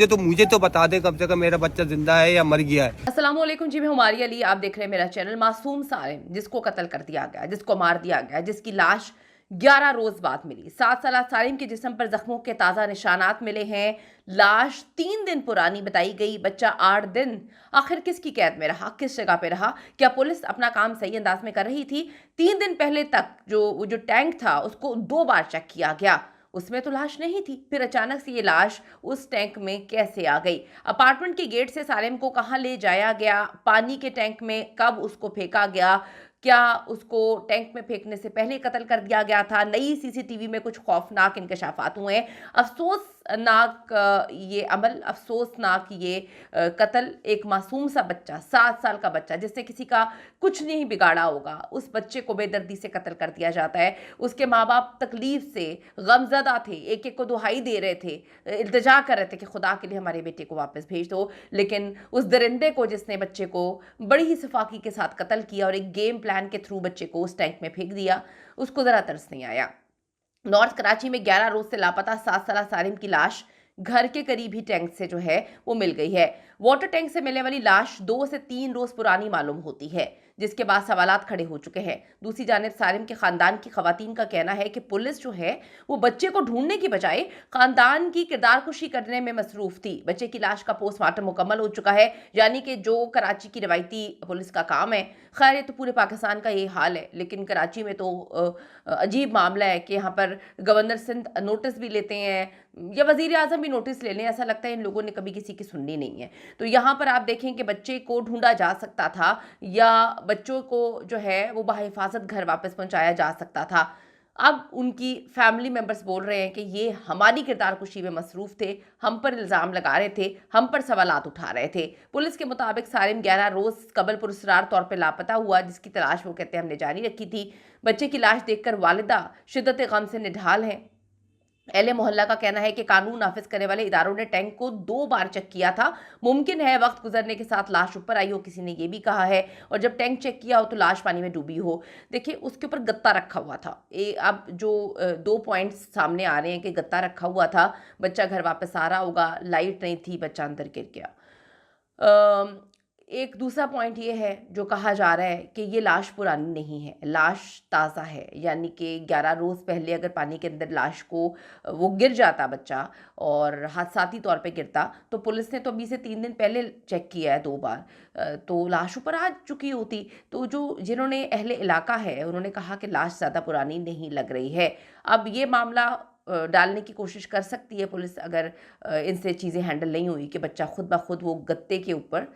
मुझे तो बता दे कम से कम मेरा बच्चा जिंदा है या मर गया है। अस्सलाम वालेकुम जी, मैं हुमारी अली, आप देख रहे हैं मेरा चैनल। मासूम सालिम जिसको कत्ल कर दिया गया, जिसको मार दिया गया, जिसकी लाश 11 रोज बाद मिली। 7 साल सालिम के जिस्म पर जख्मों के ताज़ा निशानात मिले हैं। लाश 3 दिन पुरानी बताई गई, बच्चा 8 दिन। आखिर किसकी कैद में रहा, किस जगह पे रहा? क्या पुलिस अपना काम सही अंदाज में कर रही थी? 3 दिन पहले तक जो टैंक था उसको 2 बार चेक किया गया, उसमें तो लाश नहीं थी। फिर अचानक से ये लाश उस टैंक में कैसे आ गई? अपार्टमेंट के गेट से सालिम को कहां ले जाया गया? पानी के टैंक में कब उसको फेंका गया? क्या उसको टैंक में फेंकने से पहले कत्ल कर दिया गया था? नई सीसीटीवी में कुछ खौफनाक इंकशाफात हुए हैं। अफसोसनाक ये अमल, अफसोसनाक ये कत्ल। एक मासूम सा बच्चा, 7 साल का बच्चा जिससे किसी का कुछ नहीं बिगाड़ा होगा, उस बच्चे को बेदर्दी से कत्ल कर दिया जाता है। उसके माँ बाप तकलीफ से गमजदा थे, एक एक को दुहाई दे रहे थे, इल्तिजा कर रहे थे कि खुदा के लिए हमारे बेटे को वापस भेज दो। लेकिन उस दरिंदे को जिसने बच्चे को बड़ी ही सफाकी के साथ कत्ल किया और एक गेम प्लान के थ्रू बच्चे को उस टैंक में फेंक दिया, उसको जरा तरस नहीं आया। नॉर्थ कराची में 11 रोज से लापता 7 साल सालिम की लाश घर के करीब ही टैंक से जो है वो मिल गई है। वाटर टैंक से मिलने वाली लाश 2 से 3 रोज पुरानी मालूम होती है, जिसके बाद सवालात खड़े हो चुके हैं। दूसरी जानिब सालिम के खानदान की खवातीन का कहना है कि पुलिस जो है वो बच्चे को ढूंढने की बजाय खानदान की किरदारकुशी करने में मसरूफ थी। बच्चे की लाश का पोस्टमार्टम मुकम्मल हो चुका है, यानी कि जो कराची की रवायती पुलिस का काम है। खैर, ये तो पूरे पाकिस्तान का ये हाल है, लेकिन कराची में तो अजीब मामला है कि यहाँ पर गवर्नर सिंध नोटिस भी लेते हैं या वजीर आजम भी नोटिस ले लें, ऐसा लगता है इन लोगों ने कभी किसी की सुननी नहीं है। तो यहाँ पर आप देखें कि बच्चे को ढूंढा जा सकता था या बच्चों को जो है वो बाहिफाजत घर वापस पहुंचाया जा सकता था। अब उनकी फैमिली मेंबर्स बोल रहे हैं कि ये हमारी किरदारकुशी में मसरूफ थे, हम पर इल्ज़ाम लगा रहे थे, हम पर सवालात उठा रहे थे। पुलिस के मुताबिक सालिम 11 रोज़ कबल पुरस्रार तौर पर लापता हुआ, जिसकी तलाश वो कहते हैं हमने जारी रखी थी। बच्चे की लाश देखकर वालिदा शिद्दत गम से निढाल हैं। एले मोहल्ला का कहना है कि कानून नाफिज करने वाले इदारों ने टैंक को 2 बार चेक किया था। मुमकिन है वक्त गुजरने के साथ लाश ऊपर आई हो, किसी ने यह भी कहा है। और जब टैंक चेक किया हो तो लाश पानी में डूबी हो। देखिए, उसके ऊपर गत्ता रखा हुआ था। अब जो 2 पॉइंट्स सामने आ रहे हैं कि गत्ता रखा हुआ था, बच्चा घर वापस आ रहा होगा, लाइट नहीं थी, बच्चा अंदर गिर गया। एक दूसरा पॉइंट ये है जो कहा जा रहा है कि ये लाश पुरानी नहीं है, लाश ताज़ा है, यानी कि 11 रोज़ पहले अगर पानी के अंदर लाश को वो गिर जाता बच्चा और हादसाती तौर पे गिरता, तो पुलिस ने तो अभी से 3 दिन पहले चेक किया है 2 बार, तो लाश ऊपर आ चुकी होती। तो जिन्होंने अहले इलाका है उन्होंने कहा कि लाश ज़्यादा पुरानी नहीं लग रही है। अब ये मामला डालने की कोशिश कर सकती है पुलिस, अगर इनसे चीज़ें हैंडल नहीं हुई कि बच्चा खुद ब खुद वो गत्ते के ऊपर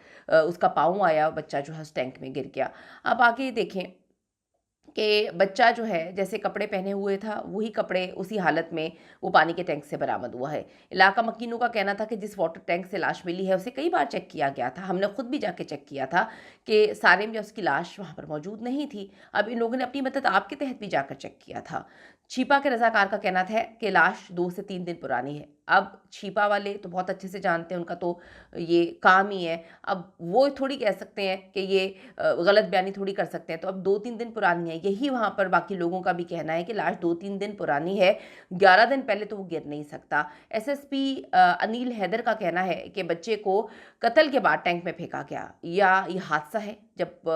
उसका पाँव आया, बच्चा जो है उस टैंक में गिर गया। अब आगे देखें कि बच्चा जो है जैसे कपड़े पहने हुए था, वही कपड़े उसी हालत में वो पानी के टैंक से बरामद हुआ है। इलाका मकीनों का कहना था कि जिस वाटर टैंक से लाश मिली है उसे कई बार चेक किया गया था, हमने खुद भी जाके चेक किया था कि सालिम या उसकी लाश वहाँ पर मौजूद नहीं थी। अब इन लोगों ने अपनी मदद आपके तहत भी जाकर चेक किया था। छिपा के रजाकार का कहना था कि लाश 2 से 3 दिन पुरानी है। अब छिपा वाले तो बहुत अच्छे से जानते हैं, उनका तो ये काम ही है। अब वो थोड़ी कह सकते हैं कि ये गलत बयानी थोड़ी कर सकते हैं। तो अब 2-3 दिन पुरानी है, यही वहाँ पर बाकी लोगों का भी कहना है कि लाश 2-3 दिन पुरानी है, 11 दिन पहले तो वो गिर नहीं सकता। एसएसपी अनिल हैदर का कहना है कि बच्चे को कत्ल के बाद टैंक में फेंका गया या ये हादसा है। जब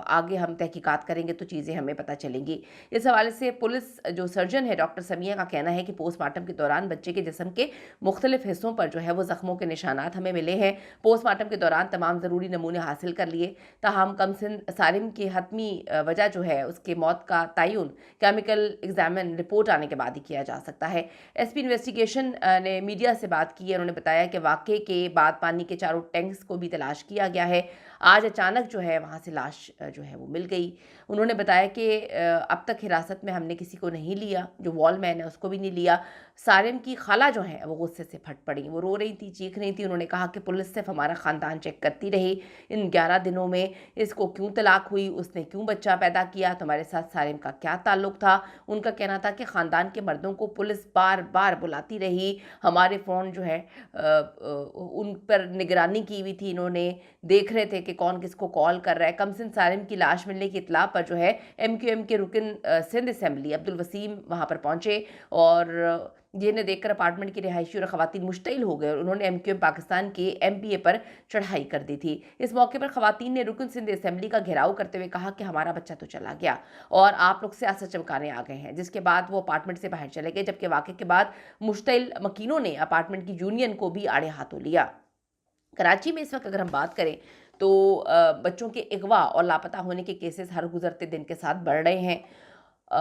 आगे हम तहकीकात करेंगे तो चीज़ें हमें पता चलेंगी। इस हवाले से पुलिस जो सर्जन है डॉक्टर समिया का कहना है कि पोस्टमार्टम के दौरान बच्चे के जिस्म के मुख्तलिफ हिस्सों पर जो है वो ज़ख्मों के निशानात हमें मिले हैं। पोस्टमार्टम के दौरान तमाम ज़रूरी नमूने हासिल कर लिए, ताहम कमसिन सालिम की हतमी वजह जो है उसके मौत का तयन केमिकल एग्जामिन रिपोर्ट आने के बाद ही किया जा सकता है। एसपी इन्वेस्टिगेशन ने मीडिया से बात की है, उन्होंने बताया कि वाक़े के बाद पानी के चारों टैंक्स को भी तलाश किया गया है। आज अचानक जो है वहाँ से लाश जो है वो मिल गई। उन्होंने बताया कि अब तक हिरासत में हमने किसी को नहीं लिया, जो वॉलमैन है उसको भी नहीं लिया। सालिम की खाला जो है वो गुस्से से फट पड़ी, वो रो रही थी, चीख रही थी। उन्होंने कहा कि पुलिस सिर्फ हमारा ख़ानदान चेक करती रही, इन 11 दिनों में इसको क्यों तलाक हुई, उसने क्यों बच्चा पैदा किया, तुम्हारे साथ सालिम का क्या ताल्लुक़ था। उनका कहना था कि ख़ानदान के मर्दों को पुलिस बार बार बुलाती रही, हमारे फ़ोन जो है उन पर निगरानी की हुई थी, इन्होंने देख रहे थे कि कौन किसको कॉल कर रहा है। कमसिन सालिम की लाश मिलने की इत्तला पर जो है MQM के रुकन सिंध असेंबली अब्दुल वसीम वहाँ पर पहुँचे और जिन्हें देखकर अपार्टमेंट की रिहायशी और खवातीन मुश्तिल हो गए और उन्होंने MQM पाकिस्तान के MPA पर चढ़ाई कर दी थी। इस मौके पर खवातीन ने रुकन सिंध असेंबली का घेराव करते हुए कहा कि हमारा बच्चा तो चला गया और आप लोग सियासत चमकाने आ गए हैं, जिसके बाद वो अपार्टमेंट से बाहर चले गए। जबकि वाक़े के बाद मुश्तिल मकीनों ने अपार्टमेंट की यूनियन को भी आड़े हाथों लिया। कराची में इस वक्त अगर हम बात करें तो बच्चों के अगवा और लापता होने के केसेस हर गुजरते दिन के साथ बढ़ रहे हैं।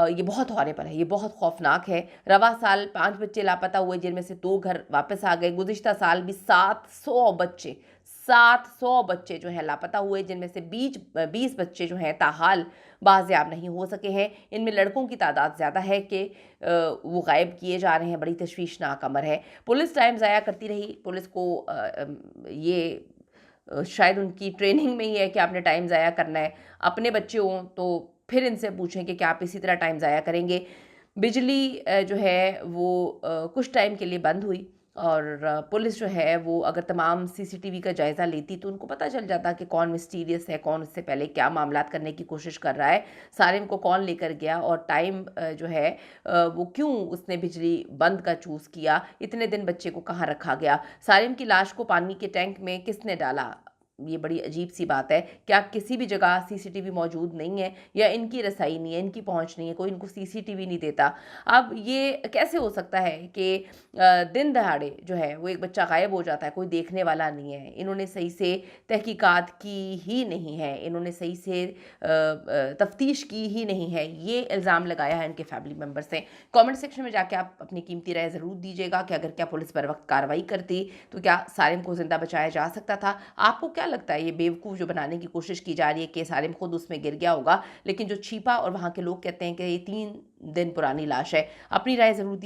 ये बहुत हॉरेबल है, ये बहुत खौफनाक है। रवा साल 5 बच्चे लापता हुए, जिनमें से 2 घर वापस आ गए। गुज़िश्ता साल भी 700 बच्चे जो हैं लापता हुए, जिनमें से 20 बच्चे जो हैं ताहाल बाज़याब नहीं हो सके हैं। इनमें लड़कों की तादाद ज़्यादा है कि वो गायब किए जा रहे हैं। बड़ी तशवीशनाक अमर है। पुलिस टाइम ज़ाया करती रही। पुलिस को शायद उनकी ट्रेनिंग में ही है कि आपने टाइम ज़ाया करना है। अपने बच्चे हों तो फिर इनसे पूछें कि क्या आप इसी तरह टाइम ज़ाया करेंगे। बिजली जो है वो कुछ टाइम के लिए बंद हुई और पुलिस जो है वो अगर तमाम CCTV का जायज़ा लेती तो उनको पता चल जाता कि कौन मिस्टीरियस है, कौन उससे पहले क्या मामलात करने की कोशिश कर रहा है, सारिम को कौन लेकर गया और टाइम जो है वो क्यों उसने बिजली बंद का चूज़ किया, इतने दिन बच्चे को कहाँ रखा गया, सारिम की लाश को पानी के टैंक में किसने डाला। ये बड़ी अजीब सी बात है। क्या किसी भी जगह CCTV मौजूद नहीं है या इनकी रसाई नहीं है, इनकी पहुंच नहीं है, कोई इनको CCTV नहीं देता। अब ये कैसे हो सकता है कि दिन दहाड़े जो है वो एक बच्चा गायब हो जाता है, कोई देखने वाला नहीं है। इन्होंने सही से तहकीकात की ही नहीं है, इन्होंने सही से तफ्तीश की ही नहीं है, ये इल्ज़ाम लगाया है इनके फैमिली मेम्बर्स ने। कमेंट सेक्शन में जाके आप अपनी कीमती राय ज़रूर दीजिएगा कि अगर क्या पुलिस पर वक्त कार्रवाई करती तो क्या सारिम को ज़िंदा बचाया जा सकता था। आपको क्या लगता है ये बेवकूफ़ जो बनाने की कोशिश की जा रही है कि सारिम खुद उसमें गिर गया होगा, लेकिन जो छिपा और वहाँ के लोग कहते हैं कि ये 3 दिन पुरानी लाश है। अपनी राय ज़रूर दीजिए।